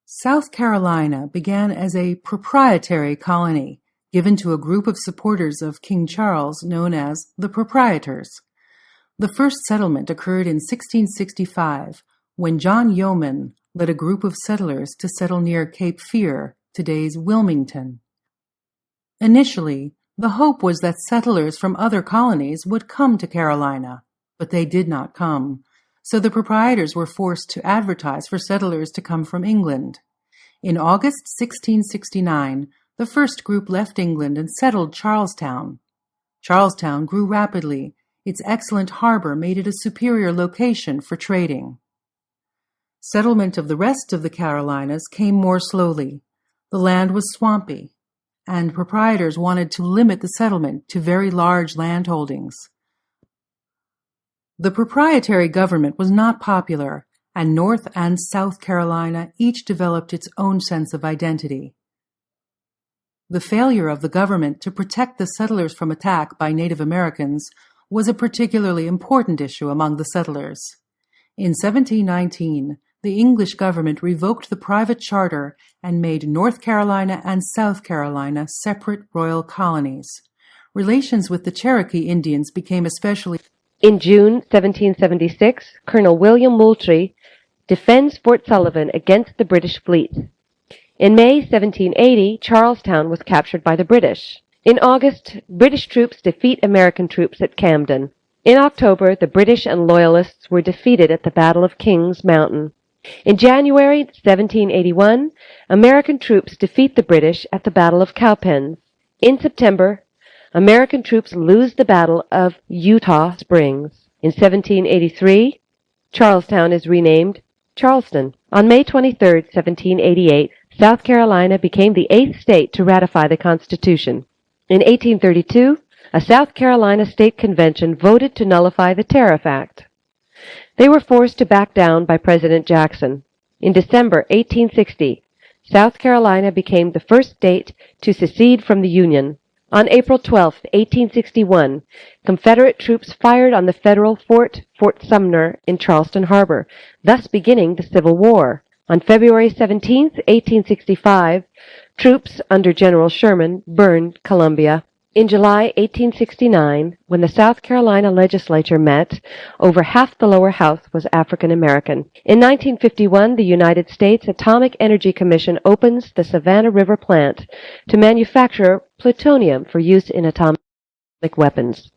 South Carolina began as a proprietary colony given to a group of supporters of King Charles known as the Proprietors. The first settlement occurred in 1665 when John Yeoman led a group of settlers to settle near Cape Fear, today's Wilmington. Initially, the hope was that settlers from other colonies would come to Carolina, but they did not come, so the proprietors were forced to advertise for settlers to come from England. In August 1669, the first group left England and settled Charlestown. Charlestown grew rapidly. Its excellent harbor made it a superior location for trading. Settlement of the rest of the Carolinas came more slowly. The land was swampy, and proprietors wanted to limit the settlement to very large landholdings. The proprietary government was not popular, and North and South Carolina each developed its own sense of identity. The failure of the government to protect the settlers from attack by Native Americans was a particularly important issue among the settlers. In 1719, the English government revoked the private charter and made North Carolina and South Carolina separate royal colonies. Relations with the Cherokee Indians became especially. In June 1776, Colonel William Moultrie defends Fort Sullivan against the British fleet. In May 1780, Charlestown was captured by the British. In August, British troops defeat American troops at Camden. In October, the British and Loyalists were defeated at the Battle of Kings Mountain. In January 1781, American troops defeat the British at the Battle of Cowpens. In September, American troops lose the Battle of Eutaw Springs. In 1783, Charlestown is renamed Charleston. On May 23, 1788, South Carolina became the 8th state to ratify the Constitution. In 1832, a South Carolina State Convention voted to nullify the Tariff Act. They were forced to back down by President Jackson. In December 1860, South Carolina became the first state to secede from the Union. On April 12, 1861, Confederate troops fired on the federal Fort Sumter in Charleston Harbor, thus beginning the Civil War. On February 17, 1865, troops under General Sherman burned Columbia. In July 1869, when the South Carolina Legislature met, over half the lower house was African American. In 1951, the United States Atomic Energy Commission opens the Savannah River Plant to manufacture plutonium for use in atomic weapons.